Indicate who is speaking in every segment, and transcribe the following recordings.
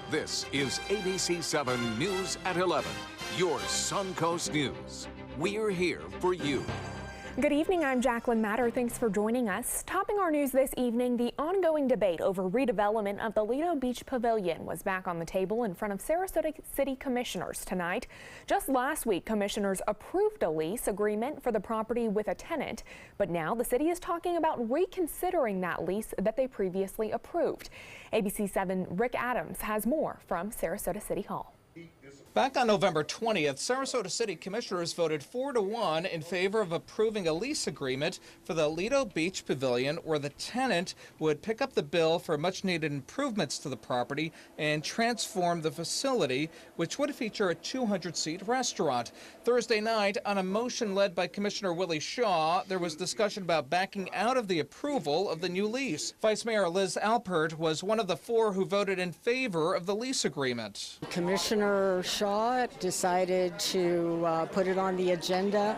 Speaker 1: This is ABC7 News at 11, your Suncoast News. We're here for you.
Speaker 2: Good evening, I'm Jacqueline Matter. Thanks for joining us. Topping our news this evening, the ongoing debate over redevelopment of the Lido Beach Pavilion was back on the table in front of Sarasota City Commissioners tonight. Just last week, commissioners approved a lease agreement for the property with a tenant, but now the city is talking about reconsidering that lease that they previously approved. ABC7 Rick Adams has more from Sarasota City Hall.
Speaker 3: Back on November 20th, Sarasota City Commissioners voted 4-1 in favor of approving a lease agreement for the Lido Beach Pavilion, where the tenant would pick up the bill for much-needed improvements to the property and transform the facility, which would feature a 200-seat restaurant. Thursday night, on a motion led by Commissioner Willie Shaw, there was discussion about backing out of the approval of the new lease. Vice Mayor Liz Alpert was one of the 4 who voted in favor of the lease agreement.
Speaker 4: Commissioner Shaw decided to put it on the agenda.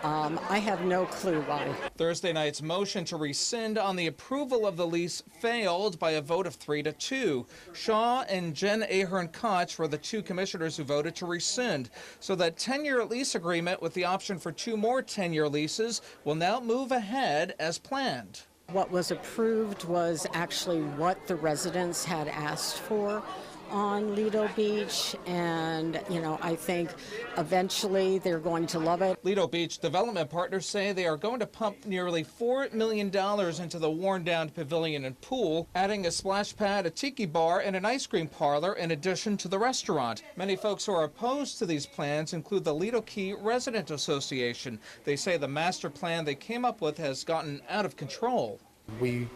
Speaker 4: I have no clue why.
Speaker 3: Thursday night's motion to rescind on the approval of the lease failed by a vote of 3-2. Shaw and Jen Ahern-Koch were the 2 commissioners who voted to rescind. So that 10-year lease agreement with the option for 2 more 10-year leases will now move ahead as planned.
Speaker 4: What was approved was actually what the residents had asked for on Lido Beach, and I think eventually they're going to love it.
Speaker 3: Lido Beach development partners say they are going to pump nearly $4 million into the worn-down pavilion and pool, adding a splash pad, a tiki bar, and an ice cream parlor in addition to the restaurant. Many folks who are opposed to these plans include the Lido Key Resident Association. They say the master plan they came up with has gotten out of control.
Speaker 5: We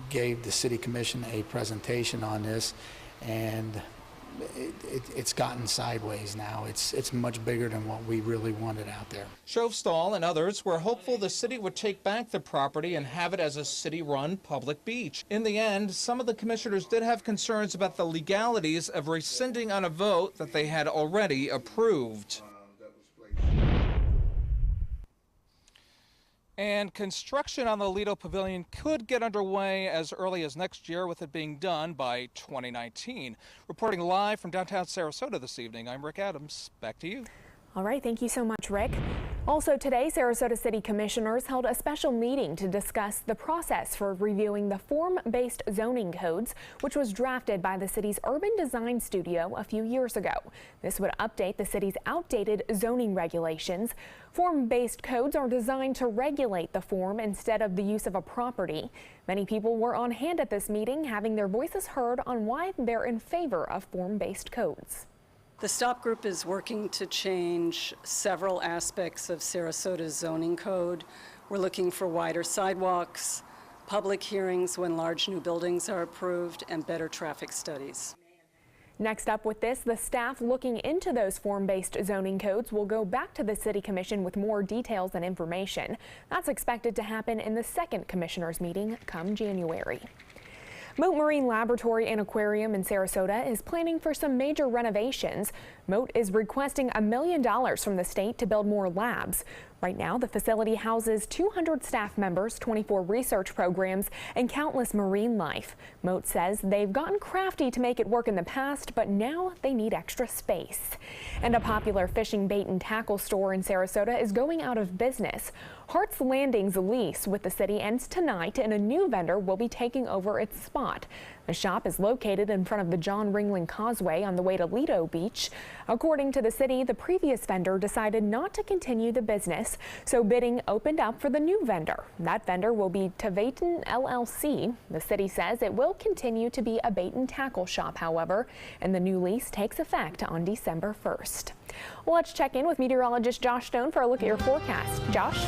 Speaker 5: gave the City Commission a presentation on this, and it's gotten sideways now. It's much bigger than what we really wanted out there.
Speaker 3: Shovstall and others were hopeful the city would take back the property and have it as a city-run public beach. In the end, some of the commissioners did have concerns about the legalities of rescinding on a vote that they had already approved. And construction on the Lido Pavilion could get underway as early as next year, with it being done by 2019. Reporting live from downtown Sarasota this evening, I'm Rick Adams. Back to you.
Speaker 2: All right, thank you so much, Rick. Also today, Sarasota City Commissioners held a special meeting to discuss the process for reviewing the form-based zoning codes, which was drafted by the city's Urban Design Studio a few years ago. This would update the city's outdated zoning regulations. Form-based codes are designed to regulate the form instead of the use of a property. Many people were on hand at this meeting, having their voices heard on why they're in favor of form-based codes.
Speaker 6: The STOP group is working to change several aspects of Sarasota's zoning code. We're looking for wider sidewalks, public hearings when large new buildings are approved, and better traffic studies.
Speaker 2: Next up with this, the staff looking into those form-based zoning codes will go back to the City Commission with more details and information. That's expected to happen in the second Commissioners meeting come January. Mote Marine Laboratory and Aquarium in Sarasota is planning for some major renovations. Mote is requesting $1 million from the state to build more labs. Right now, the facility houses 200 staff members, 24 research programs, and countless marine life. Mote says they've gotten crafty to make it work in the past, but now they need extra space. And a popular fishing bait and tackle store in Sarasota is going out of business. Hart's Landing's lease with the city ends tonight, and a new vendor will be taking over its spot. The shop is located in front of the John Ringling Causeway on the way to Lido Beach. According to the city, the previous vendor decided not to continue the business, so bidding opened up for the new vendor. That vendor will be Tavaton LLC. The city says it will continue to be a bait and tackle shop, however, and the new lease takes effect on December 1st. Well, let's check in with meteorologist Josh Stone for a look at your forecast. Josh?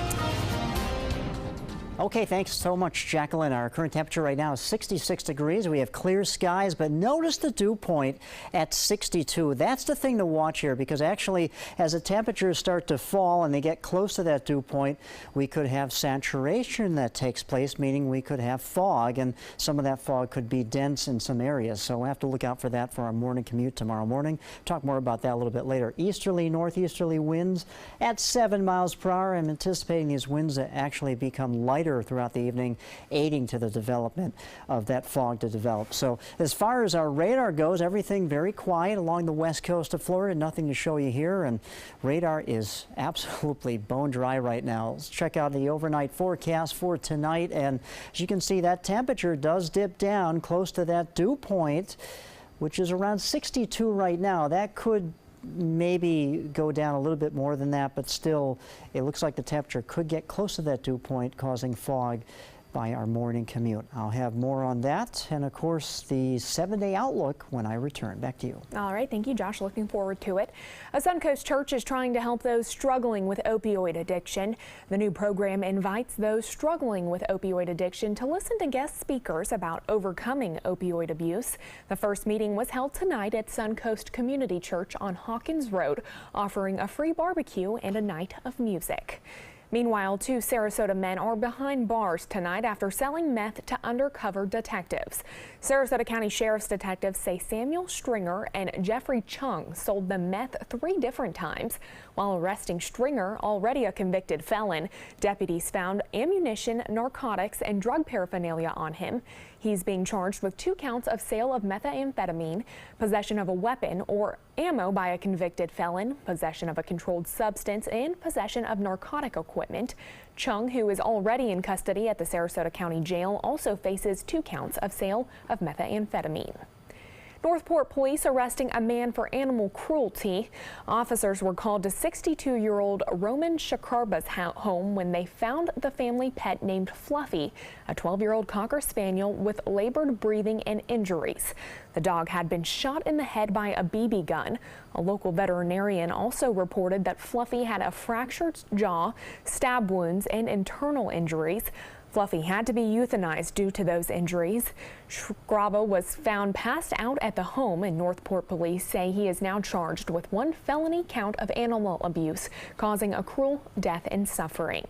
Speaker 7: Okay, thanks so much, Jacqueline. Our current temperature right now is 66 degrees. We have clear skies, but notice the dew point at 62. That's the thing to watch here, because actually as the temperatures start to fall and they get close to that dew point, we could have saturation that takes place, meaning we could have fog, and some of that fog could be dense in some areas. So we'll have to look out for that for our morning commute tomorrow morning. Talk more about that a little bit later. Easterly, northeasterly winds at 7 miles per hour. I'm anticipating these winds to actually become lighter lighter throughout the evening, aiding to the development of that fog to develop. So as far as our radar goes, everything very quiet along the west coast of Florida. Nothing to show you here, and radar is absolutely bone dry right now. Let's check out the overnight forecast for tonight, and as you can see, that temperature does dip down close to that dew point, which is around 62 right now. That could maybe go down a little bit more than that, but still it looks like the temperature could get close to that dew point, causing fog by our morning commute. I'll have more on that and of course the 7-day outlook when I return. Back to you.
Speaker 2: All right, thank you, Josh. Looking forward to it. A Suncoast church is trying to help those struggling with opioid addiction. The new program invites those struggling with opioid addiction to listen to guest speakers about overcoming opioid abuse. The first meeting was held tonight at Suncoast Community Church on Hawkins Road, offering a free barbecue and a night of music. Meanwhile, 2 Sarasota men are behind bars tonight after selling meth to undercover detectives. Sarasota County Sheriff's detectives say Samuel Stringer and Jeffrey Chung sold the meth 3 different times. While arresting Stringer, already a convicted felon, deputies found ammunition, narcotics, and drug paraphernalia on him. He's being charged with 2 counts of sale of methamphetamine, possession of a weapon or ammo by a convicted felon, possession of a controlled substance, and possession of narcotic equipment. Chung, who is already in custody at the Sarasota County Jail, also faces 2 counts of sale of methamphetamine. Northport police arresting a man for animal cruelty. Officers were called to 62-year-old Roman Shakarba's home when they found the family pet named Fluffy, a 12-year-old Cocker Spaniel with labored breathing and injuries. The dog had been shot in the head by a BB gun. A local veterinarian also reported that Fluffy had a fractured jaw, stab wounds, and internal injuries. Fluffy had to be euthanized due to those injuries. Scrabo was found passed out at the home, and Northport police say he is now charged with 1 felony count of animal abuse, causing a cruel death and suffering.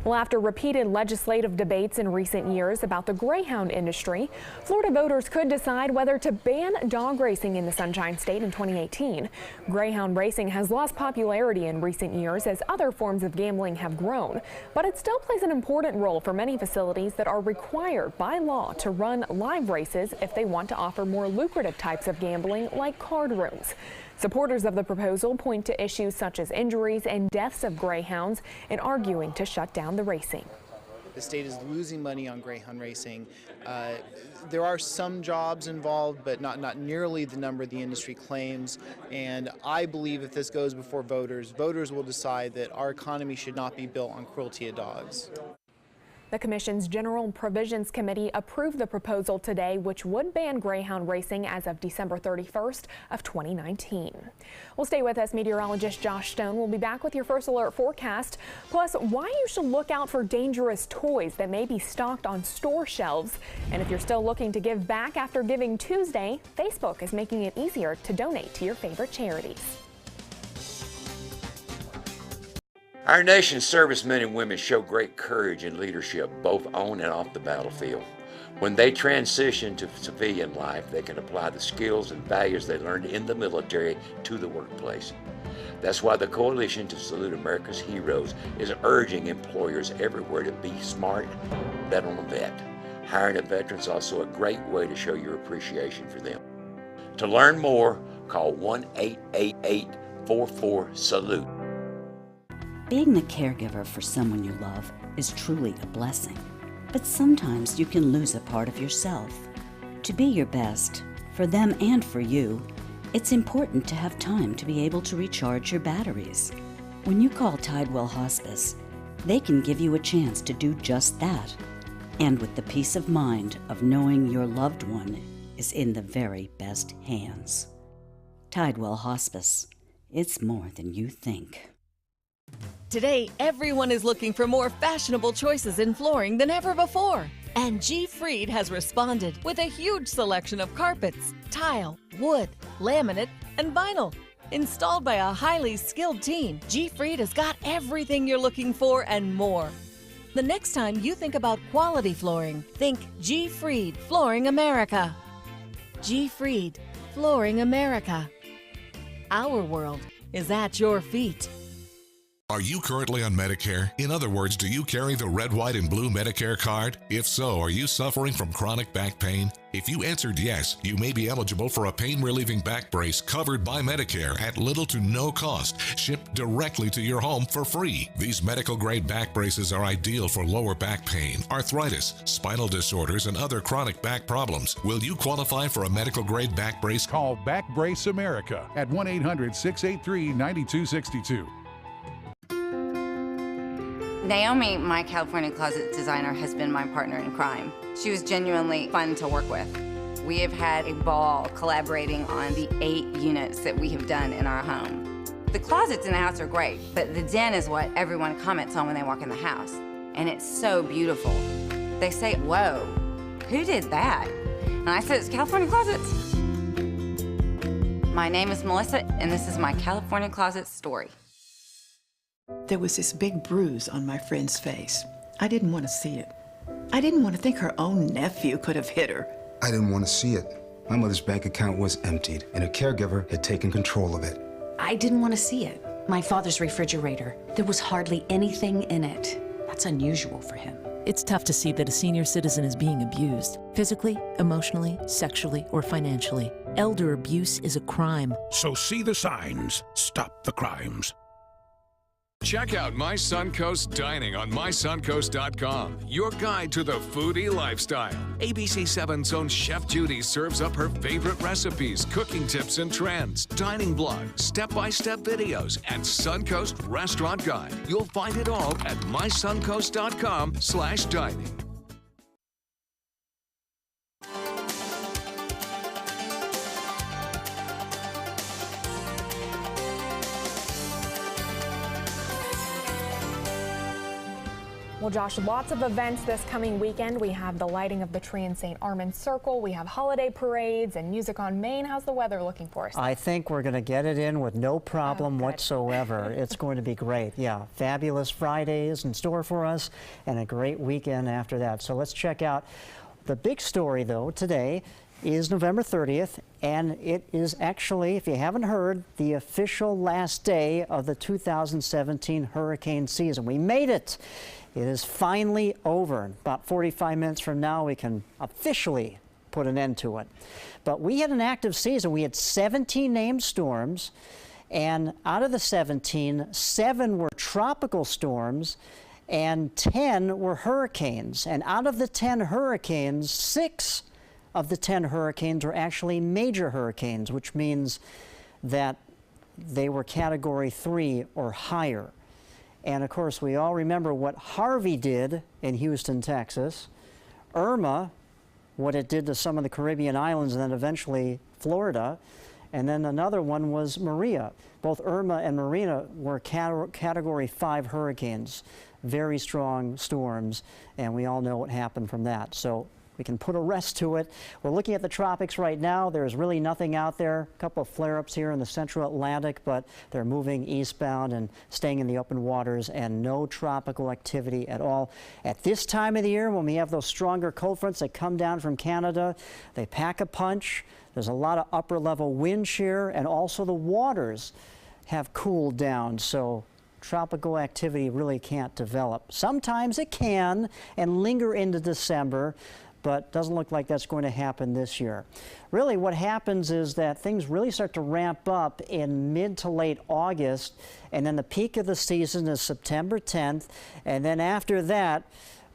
Speaker 2: Well, after repeated legislative debates in recent years about the greyhound industry, Florida voters could decide whether to ban dog racing in the Sunshine State in 2018. Greyhound racing has lost popularity in recent years as other forms of gambling have grown, but it still plays an important role for many facilities that are required by law to run live races if they want to offer more lucrative types of gambling like card rooms. Supporters of the proposal point to issues such as injuries and deaths of greyhounds and arguing to shut down the racing.
Speaker 8: The state is losing money on greyhound racing. There are some jobs involved, but not nearly the number the industry claims. And I believe if this goes before voters, voters will decide that our economy should not be built on cruelty of dogs.
Speaker 2: The Commission's General Provisions Committee approved the proposal today, which would ban greyhound racing as of December 31st of 2019. Well, stay with us. Meteorologist Josh Stone will be back with your first alert forecast, plus why you should look out for dangerous toys that may be stocked on store shelves. And if you're still looking to give back after Giving Tuesday, Facebook is making it easier to donate to your favorite charities.
Speaker 9: Our nation's servicemen and women show great courage and leadership both on and off the battlefield. When they transition to civilian life, they can apply the skills and values they learned in the military to the workplace. That's why the Coalition to Salute America's Heroes is urging employers everywhere to be smart, bet on a vet. Hiring a veteran is also a great way to show your appreciation for them. To learn more, call 1-888-44-SALUTE.
Speaker 10: Being the caregiver for someone you love is truly a blessing, but sometimes you can lose a part of yourself. To be your best, for them and for you, it's important to have time to be able to recharge your batteries. When you call Tidewell Hospice, they can give you a chance to do just that, and with the peace of mind of knowing your loved one is in the very best hands. Tidewell Hospice, it's more than you think.
Speaker 11: Today, everyone is looking for more fashionable choices in flooring than ever before. And G. Fried has responded with a huge selection of carpets, tile, wood, laminate, and vinyl. Installed by a highly skilled team, G. Fried has got everything you're looking for and more. The next time you think about quality flooring, think G. Fried Flooring America. G. Fried Flooring America. Our world is at your feet.
Speaker 12: Are you currently on Medicare? In other words, do you carry the red, white, and blue Medicare card? If so, are you suffering from chronic back pain? If you answered yes, you may be eligible for a pain-relieving back brace covered by Medicare at little to no cost, shipped directly to your home for free. These medical-grade back braces are ideal for lower back pain, arthritis, spinal disorders, and other chronic back problems. Will you qualify for a medical-grade back brace?
Speaker 13: Call Back Brace America at 1-800-683-9262.
Speaker 14: Naomi, my California closet designer, has been my partner in crime. She was genuinely fun to work with. We have had a ball collaborating on the 8 units that we have done in our home. The closets in the house are great, but the den is what everyone comments on when they walk in the house. And it's so beautiful. They say, whoa, who did that? And I said, it's California Closets. My name is Melissa, and this is my California Closet story.
Speaker 15: There was this big bruise on my friend's face. I didn't want to see it. I didn't want to think her own nephew could have hit her.
Speaker 16: I didn't want to see it. My mother's bank account was emptied, and a caregiver had taken control of it.
Speaker 17: I didn't want to see it. My father's refrigerator, there was hardly anything in it. That's unusual for him.
Speaker 18: It's tough to see that a senior citizen is being abused, physically, emotionally, sexually, or financially. Elder abuse is a crime.
Speaker 19: So see the signs. Stop the crimes.
Speaker 1: Check out My Suncoast Dining on mysuncoast.com, your guide to the foodie lifestyle. ABC7's own Chef Judy serves up her favorite recipes, cooking tips and trends, dining blogs, step-by-step videos, and Suncoast Restaurant Guide. You'll find it all at mysuncoast.com/dining.
Speaker 2: Well, Josh, lots of events this coming weekend. We have the lighting of the tree in St. Armand Circle. We have holiday parades and music on Main. How's the weather looking for us?
Speaker 7: I think we're going to get it in with no problem whatsoever. It's going to be great. Yeah, fabulous Fridays in store for us and a great weekend after that. So let's check out the big story, though, today is November 30th, and it is actually, if you haven't heard, the official last day of the 2017 hurricane season. We made it. It is finally over. About 45 minutes from now, we can officially put an end to it. But we had an active season. We had 17 named storms, and out of the 17, 7 were tropical storms, and 10 were hurricanes. And out of the 10 hurricanes, 6 of the 10 hurricanes were actually major hurricanes, which means that they were Category 3 or higher. And of course, we all remember what Harvey did in Houston, Texas. Irma, what it did to some of the Caribbean islands and then eventually Florida. And then another one was Maria. Both Irma and Maria were Category 5 hurricanes, very strong storms, and we all know what happened from that. So we can put a rest to it. We're looking at the tropics right now. There's really nothing out there. A couple of flare-ups here in the central Atlantic, but they're moving eastbound and staying in the open waters, and no tropical activity at all. At this time of the year, when we have those stronger cold fronts that come down from Canada, they pack a punch. There's a lot of upper-level wind shear, and also the waters have cooled down. So tropical activity really can't develop. Sometimes it can and linger into December, but doesn't look like that's going to happen this year. Really, what happens is that things really start to ramp up in mid to late August, and then the peak of the season is September 10th, and then after that,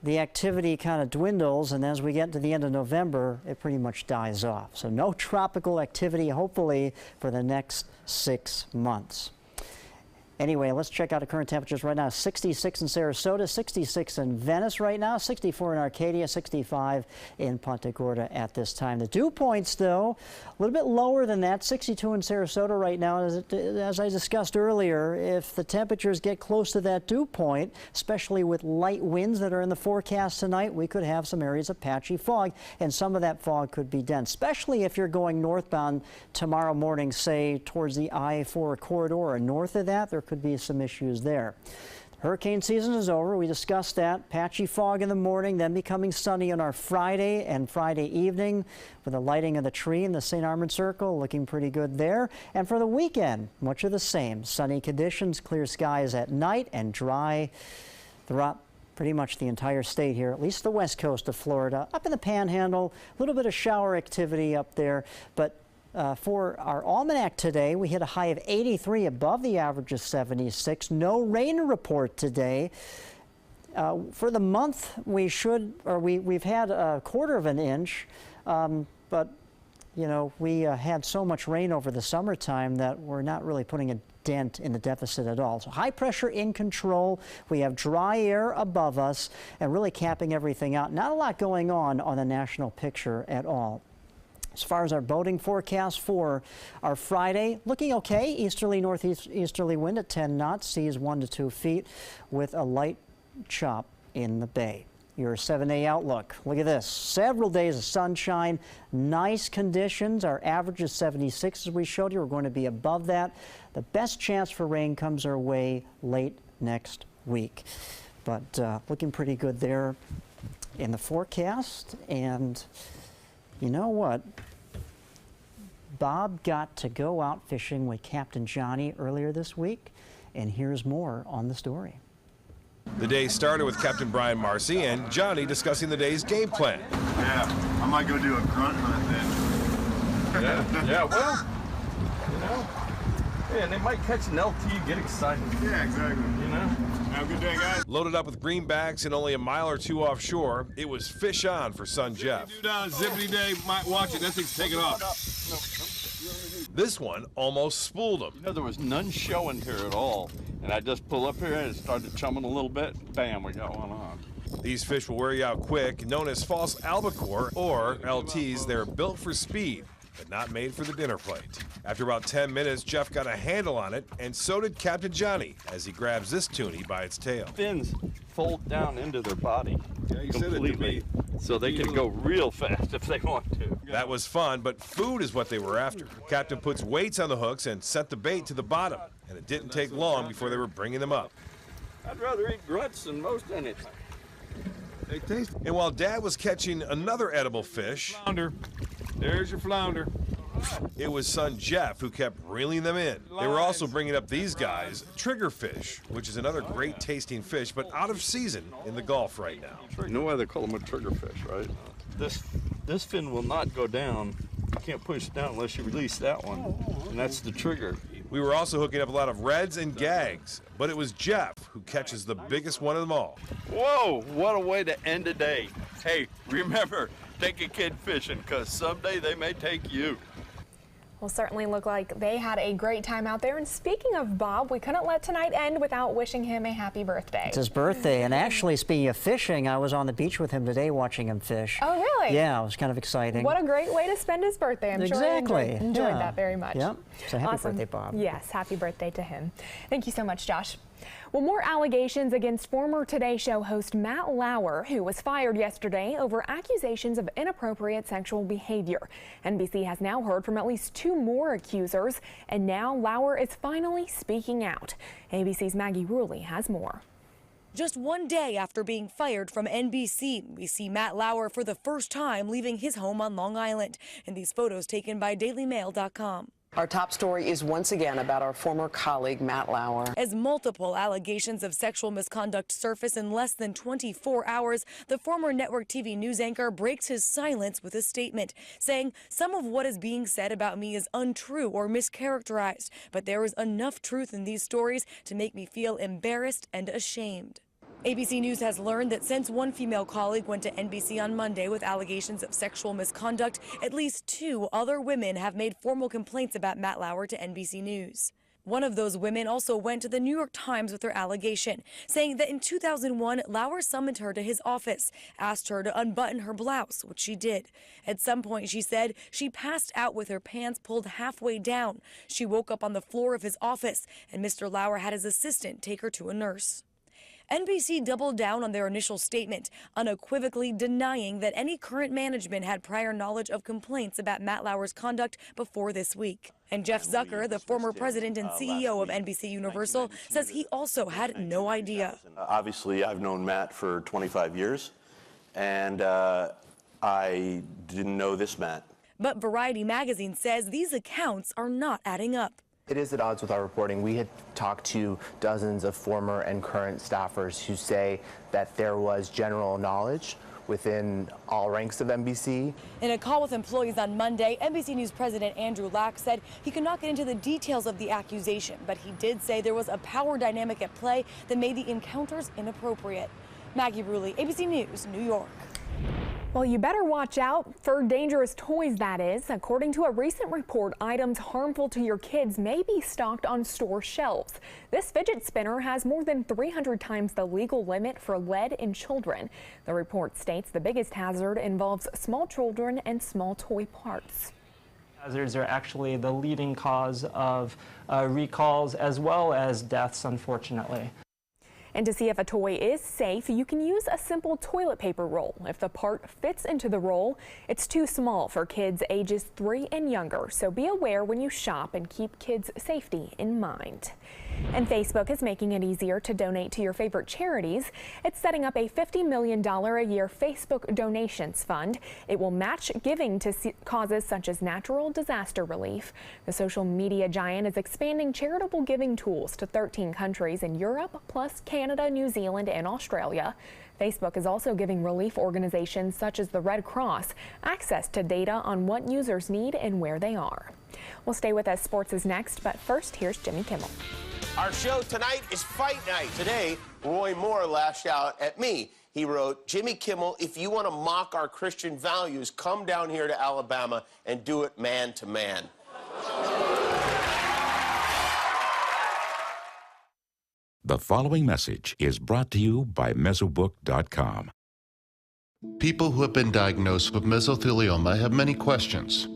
Speaker 7: the activity kind of dwindles, and as we get to the end of November, it pretty much dies off. So no tropical activity, hopefully, for the next 6 months. Anyway, let's check out the current temperatures right now. 66 in Sarasota, 66 in Venice right now, 64 in Arcadia, 65 in Punta Gorda at this time. The dew points, though, a little bit lower than that, 62 in Sarasota right now. As I discussed earlier, if the temperatures get close to that dew point, especially with light winds that are in the forecast tonight, we could have some areas of patchy fog, and some of that fog could be dense, especially if you're going northbound tomorrow morning, say, towards the I-4 corridor or north of that. There could be some issues there. The Hurricane season is over. We discussed that. Patchy fog in the morning, then becoming sunny on our Friday and Friday evening with the lighting of the tree in the St. Armand Circle, looking pretty good there. And for the weekend, much of the same. Sunny conditions, clear skies at night, and dry throughout pretty much the entire state here, at least the west coast of Florida. Up in the Panhandle, a little bit of shower activity up there, but for our almanac today, we hit a high of 83 above the average of 76. No rain report today. For the month, we've had a quarter of an inch, but you know, we had so much rain over the summertime that we're not really putting a dent in the deficit at all. So high pressure in control. We have dry air above us and really capping everything out. Not a lot going on the national picture at all. As far as our boating forecast for our Friday, looking okay. Easterly, northeasterly wind at 10 knots, seas 1 to 2 feet with a light chop in the bay. Your 7-day outlook. Look at this. Several days of sunshine, nice conditions. Our average is 76 as we showed you. We're going to be above that. The best chance for rain comes our way late next week. But looking pretty good there in the forecast. And you know what? Bob got to go out fishing with Captain Johnny earlier this week, and here's more on the story.
Speaker 20: The day started with Captain Brian Marcy and Johnny discussing the day's game plan.
Speaker 21: Yeah, I might go do a grunt hunt then.
Speaker 22: Yeah, well, you know, yeah, and they might catch an LT, get excited.
Speaker 21: Yeah, exactly.
Speaker 22: You know?
Speaker 21: Have a good day, guys.
Speaker 20: Loaded up with greenbacks and only a mile or two offshore, it was fish on for son Jeff.
Speaker 21: Zippity day, might watch it. That thing's taking off.
Speaker 20: This one almost spooled him.
Speaker 22: You know, there was none showing here at all. And I just pull up here and it started chumming a little bit. Bam, we got one on.
Speaker 20: These fish will wear you out quick, known as false albacore or LTs. They're built for speed, but not made for the dinner plate. After about 10 minutes, Jeff got a handle on it, and so did Captain Johnny as he grabs this toonie by its tail.
Speaker 22: Fins fold down into their body completely, so they can go real fast if they want to.
Speaker 20: That was fun, but food is what they were after. Captain puts weights on the hooks and sent the bait to the bottom, and it didn't take long before they were bringing them up.
Speaker 22: I'd rather eat grunts than most anything.
Speaker 21: They taste.
Speaker 20: And while Dad was catching another edible fish,
Speaker 21: Flounder. There's your flounder.
Speaker 20: it was son Jeff who kept reeling them in. They were also bringing up these guys, triggerfish, which is another great tasting fish, but out of season in the Gulf right now.
Speaker 22: You know why they call them a triggerfish, right? This fin will not go down. You can't push it down unless you release that one, and that's the trigger.
Speaker 20: We were also hooking up a lot of reds and gags, but it was Jeff who catches the biggest one of them all.
Speaker 22: Whoa, what a way to end a day. Hey, remember, take a kid fishing, because someday they may take you.
Speaker 2: Well, certainly look like they had a great time out there. And speaking of Bob, we couldn't let tonight end without wishing him a happy birthday.
Speaker 7: It's his birthday, and actually, speaking of fishing, I was on the beach with him today watching him fish.
Speaker 2: Oh, really?
Speaker 7: Yeah, it was kind of exciting.
Speaker 2: What a great way to spend his birthday. I'm
Speaker 7: exactly.
Speaker 2: sure he enjoyed that very much.
Speaker 7: Yep. So happy
Speaker 2: Awesome.
Speaker 7: birthday, Bob.
Speaker 2: Yes, happy birthday to him. Thank you so much, Josh. Well, more allegations against former Today Show host Matt Lauer, who was fired yesterday over accusations of inappropriate sexual behavior. NBC has now heard from at least 2 more accusers, and now Lauer is finally speaking out. ABC's Maggie Ruley has more.
Speaker 23: Just one day after being fired from NBC, we see Matt Lauer for the first time leaving his home on Long Island, in these photos taken by DailyMail.com.
Speaker 24: Our top story is once again about our former colleague, Matt Lauer.
Speaker 23: As multiple allegations of sexual misconduct surface in less than 24 hours, the former network TV news anchor breaks his silence with a statement, saying, "Some of what is being said about me is untrue or mischaracterized, but there is enough truth in these stories to make me feel embarrassed and ashamed." ABC News has learned that since one female colleague went to NBC on Monday with allegations of sexual misconduct, at least 2 other women have made formal complaints about Matt Lauer to NBC News. One of those women also went to the New York Times with her allegation, saying that in 2001, Lauer summoned her to his office, asked her to unbutton her blouse, which she did. At some point, she said she passed out with her pants pulled halfway down. She woke up on the floor of his office, and Mr. Lauer had his assistant take her to a nurse. NBC doubled down on their initial statement, unequivocally denying that any current management had prior knowledge of complaints about Matt Lauer's conduct before this week. And Jeff Zucker, the former president and CEO of NBC Universal, says he also had no idea.
Speaker 3: Obviously, I've known Matt for 25 years, and I didn't know this Matt.
Speaker 23: But Variety magazine says these accounts are not adding up.
Speaker 4: It is at odds with our reporting. We had talked to dozens of former and current staffers who say that there was general knowledge within all ranks of NBC.
Speaker 23: In a call with employees on Monday, NBC News president Andrew Lack said he could not get into the details of the accusation, but he did say there was a power dynamic at play that made the encounters inappropriate. Maggie Bruley, ABC News, New York.
Speaker 2: Well, you better watch out for dangerous toys, that is. According to a recent report, items harmful to your kids may be stocked on store shelves. This fidget spinner has more than 300 times the legal limit for lead in children. The report states the biggest hazard involves small children and small toy parts.
Speaker 5: Hazards are actually the leading cause of recalls as well as deaths, unfortunately.
Speaker 2: And to see if a toy is safe, you can use a simple toilet paper roll. If the part fits into the roll, it's too small for kids ages 3 and younger. So be aware when you shop and keep kids' safety in mind. And Facebook is making it easier to donate to your favorite charities. It's setting up a $50 million a year Facebook donations fund. It will match giving to causes such as natural disaster relief. The social media giant is expanding charitable giving tools to 13 countries in Europe, plus Canada, New Zealand, and Australia. Facebook is also giving relief organizations such as the Red Cross access to data on what users need and where they are. Well, stay with us. Sports is next, but first, here's Jimmy Kimmel.
Speaker 6: Our show tonight is Fight Night. Today, Roy Moore lashed out at me. He wrote, "Jimmy Kimmel, if you want to mock our Christian values, come down here to Alabama and do it man to man."
Speaker 12: The following message is brought to you by Mesobook.com.
Speaker 25: People who have been diagnosed with mesothelioma have many questions.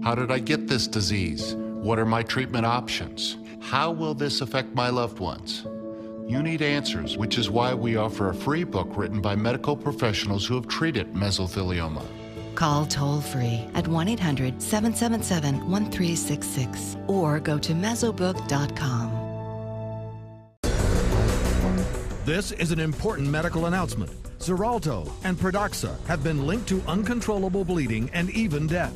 Speaker 25: How did I get this disease? What are my treatment options? How will this affect my loved ones? You need answers, which is why we offer a free book written by medical professionals who have treated mesothelioma.
Speaker 26: Call toll-free at 1-800-777-1366 or go to mesobook.com.
Speaker 27: This is an important medical announcement. Xarelto and Pradaxa have been linked to uncontrollable bleeding and even death.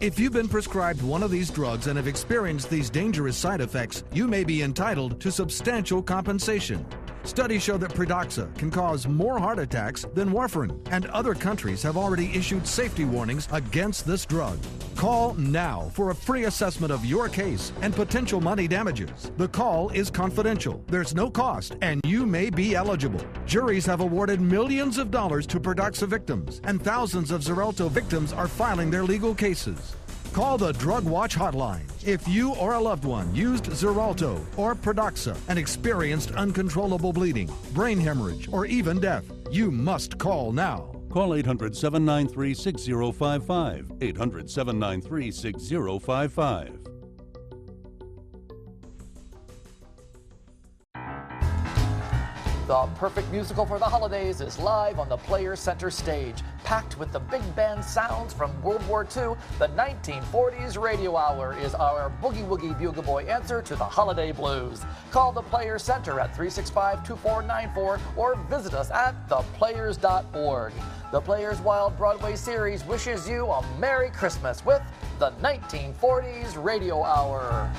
Speaker 27: If you've been prescribed one of these drugs and have experienced these dangerous side effects, you may be entitled to substantial compensation. Studies show that Pradaxa can cause more heart attacks than warfarin, and other countries have already issued safety warnings against this drug. Call now for a free assessment of your case and potential money damages. The call is confidential, there's no cost, and you may be eligible. Juries have awarded millions of dollars to Pradaxa victims, and thousands of Xarelto victims are filing their legal cases. Call the Drug Watch hotline if you or a loved one used Xarelto or Pradaxa and experienced uncontrollable bleeding, brain hemorrhage, or even death. You must call now.
Speaker 28: Call 800-793-6055. 800-793-6055.
Speaker 29: The perfect musical for the holidays is live on the Players Center stage. Packed with the big band sounds from World War II, the 1940s Radio Hour is our boogie-woogie bugle boy answer to the holiday blues. Call the Players Center at 365-2494 or visit us at theplayers.org. The Players Wild Broadway series wishes you a Merry Christmas with the 1940s Radio Hour.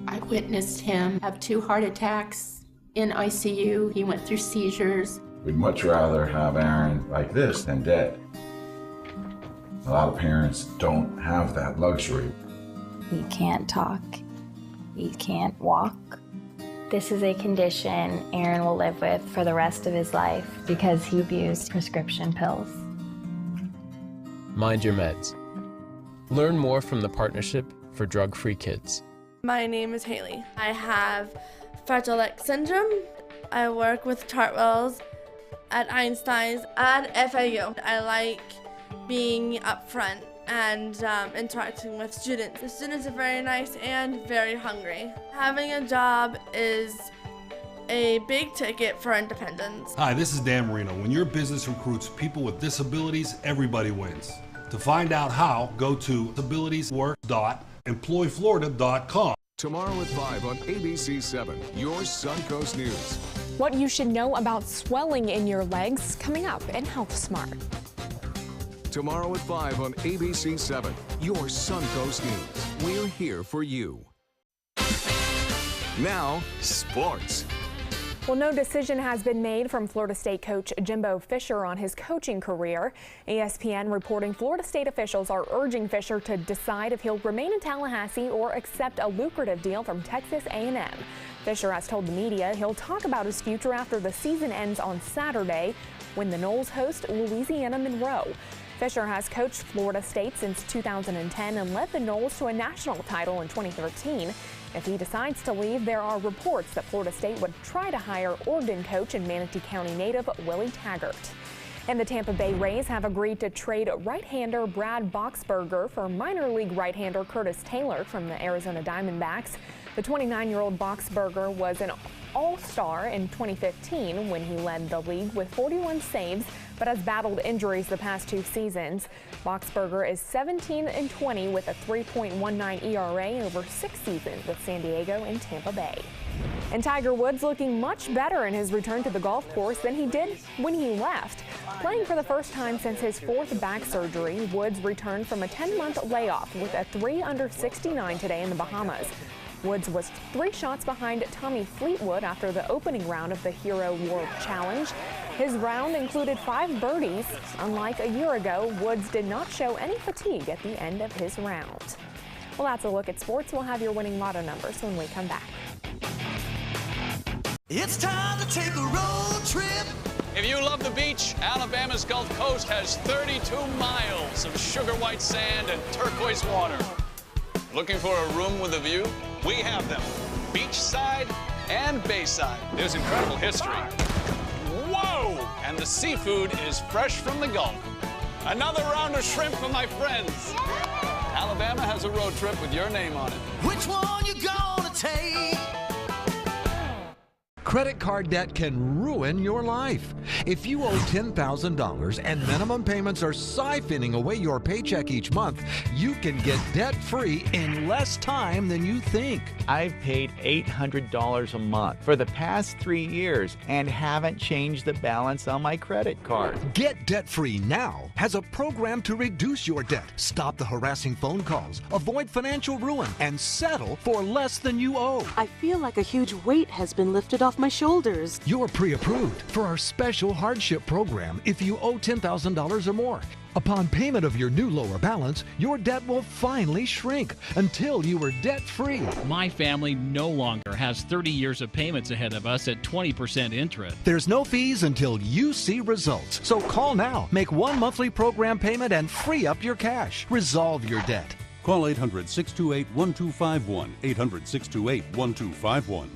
Speaker 30: I witnessed him have 2 heart attacks in ICU. He went through seizures.
Speaker 31: We'd much rather have Aaron like this than dead. A lot of parents don't have that luxury.
Speaker 32: He can't talk. He can't walk. This is a condition Aaron will live with for the rest of his life because he abused prescription pills.
Speaker 33: Mind your meds. Learn more from the Partnership for Drug-Free Kids.
Speaker 34: My name is Haley. I have Fragile X syndrome. I work with Chartwells at Einstein's and FAU. I like being up front and interacting with students. The students are very nice and very hungry. Having a job is a big ticket for independence.
Speaker 1: Hi, this is Dan Marino. When your business recruits people with disabilities, everybody wins. To find out how, go to abilitieswork.employflorida.com.
Speaker 8: Tomorrow at 5 on ABC7, your Suncoast News.
Speaker 2: What you should know about swelling in your legs coming up in Health Smart.
Speaker 8: Tomorrow at 5 on ABC7, your Suncoast News. We're here for you. Now, sports.
Speaker 2: Well, no decision has been made from Florida State coach Jimbo Fisher on his coaching career. ESPN reporting Florida State officials are urging Fisher to decide if he'll remain in Tallahassee or accept a lucrative deal from Texas A&M. Fisher has told the media he'll talk about his future after the season ends on Saturday when the Noles host Louisiana Monroe. Fisher has coached Florida State since 2010 and led the Noles to a national title in 2013. If he decides to leave, there are reports that Florida State would try to hire Oregon coach and Manatee County native Willie Taggart. And the Tampa Bay Rays have agreed to trade right-hander Brad Boxberger for minor league right-hander Curtis Taylor from the Arizona Diamondbacks. The 29-year-old Boxberger was an all-star in 2015 when he led the league with 41 saves, but has battled injuries the past 2 seasons. Boxberger is 17-20 with a 3.19 ERA over 6 seasons with San Diego and Tampa Bay. And Tiger Woods looking much better in his return to the golf course than he did when he left. Playing for the first time since his 4th back surgery, Woods returned from a 10-month layoff with a 3 under 69 today in the Bahamas. Woods was 3 shots behind Tommy Fleetwood after the opening round of the Hero World Challenge. His round included 5 birdies. Unlike a year ago, Woods did not show any fatigue at the end of his round. Well, that's a look at sports. We'll have your winning lotto numbers when we come back.
Speaker 9: It's time to take a road trip.
Speaker 10: If you love the beach, Alabama's Gulf Coast has 32 miles of sugar white sand and turquoise water. Looking for a room with a view? We have them. Beachside and bayside. There's incredible history. Whoa! And the seafood is fresh from the Gulf. Another round of shrimp for my friends. Alabama has a road trip with your name on it.
Speaker 9: Which one you gonna take?
Speaker 27: Credit card debt can ruin your life. If you owe $10,000 and minimum payments are siphoning away your paycheck each month, you can get debt-free in less time than you think.
Speaker 11: I've paid $800 a month for the past 3 years and haven't changed the balance on my credit card.
Speaker 27: Get debt-free now has a program to reduce your debt, stop the harassing phone calls, avoid financial ruin, and settle for less than you owe.
Speaker 13: I feel like a huge weight has been lifted off my shoulders.
Speaker 27: You're pre-approved for our special hardship program if you owe $10,000 or more. Upon payment of your new lower balance, your debt will finally shrink until you are debt-free.
Speaker 14: My family no longer has 30 years of payments ahead of us at 20% interest.
Speaker 27: There's no fees until you see results. So call now, make one monthly program payment, and free up your cash. Resolve your debt.
Speaker 15: Call 800-628-1251, 800-628-1251.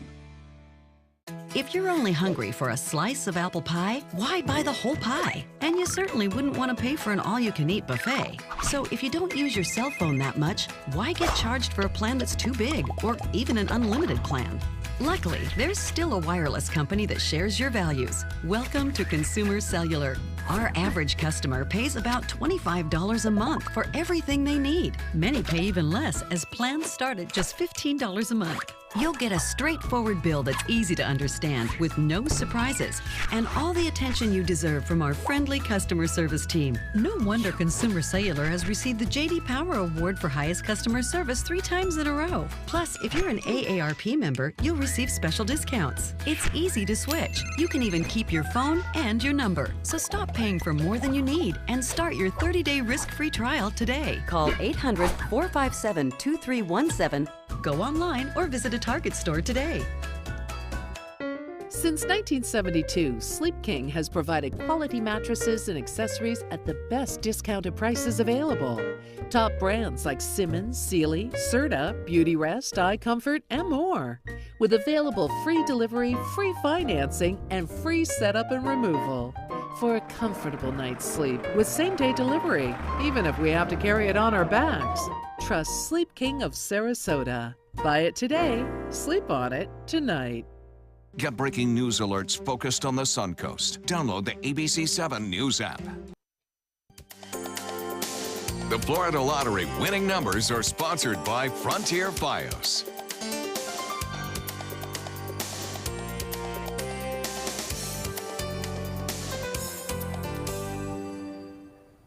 Speaker 26: If you're only hungry for a slice of apple pie, why buy the whole pie? And you certainly wouldn't want to pay for an all-you-can-eat buffet. So if you don't use your cell phone that much, why get charged for a plan that's too big or even an unlimited plan? Luckily, there's still a wireless company that shares your values. Welcome to Consumer Cellular. Our average customer pays about $25 a month for everything they need. Many pay even less, as plans start at just $15 a month. You'll get a straightforward bill that's easy to understand with no surprises and all the attention you deserve from our friendly customer service team. No wonder Consumer Cellular has received the J.D. Power Award for highest customer service 3 times in a row. Plus, if you're an AARP member, you'll receive special discounts. It's easy to switch. You can even keep your phone and your number. So stop paying for more than you need and start your 30-day risk-free trial today.
Speaker 13: Call 800-457-2317.
Speaker 26: Go online or visit a Target store today.
Speaker 16: Since 1972, Sleep King has provided quality mattresses and accessories at the best discounted prices available. Top brands like Simmons, Sealy, Serta, Beautyrest, iComfort, and more. With available free delivery, free financing, and free setup and removal. for a comfortable night's sleep with same-day delivery, even if we have to carry it on our backs. Trust Sleep King of Sarasota. Buy it today, sleep on it tonight.
Speaker 8: Get breaking news alerts focused on the Suncoast. Download the ABC7 News app. The Florida Lottery winning numbers are sponsored by Frontier Fios.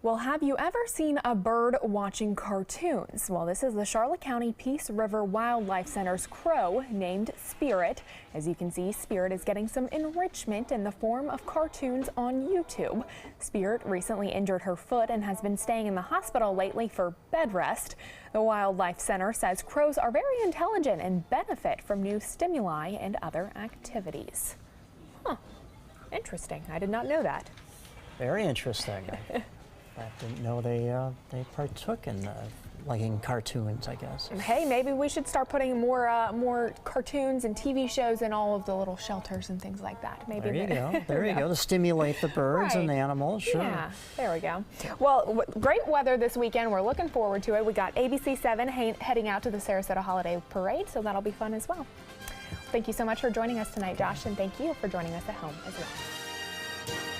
Speaker 2: Well, have you ever seen a bird watching cartoons? Well, this is the Charlotte County Peace River Wildlife Center's crow named Spirit. As you can see, Spirit is getting some enrichment in the form of cartoons on YouTube. Spirit recently injured her foot and has been staying in the hospital lately for bed rest. The Wildlife Center says crows are very intelligent and benefit from new stimuli and other activities. Huh. Interesting. I did not know that.
Speaker 3: Very interesting. I didn't know they partook in liking cartoons, I guess.
Speaker 2: Hey, maybe we should start putting more cartoons and TV shows in all of the little shelters and things like that. Maybe
Speaker 3: there you go. There you go. To stimulate the birds and the animals. Sure.
Speaker 2: Yeah, there we go. Well, great weather this weekend. We're looking forward to it. We got ABC7 heading out to the Sarasota Holiday Parade, so that'll be fun as well. Thank you so much for joining us tonight, Josh, and thank you for joining us at home as well.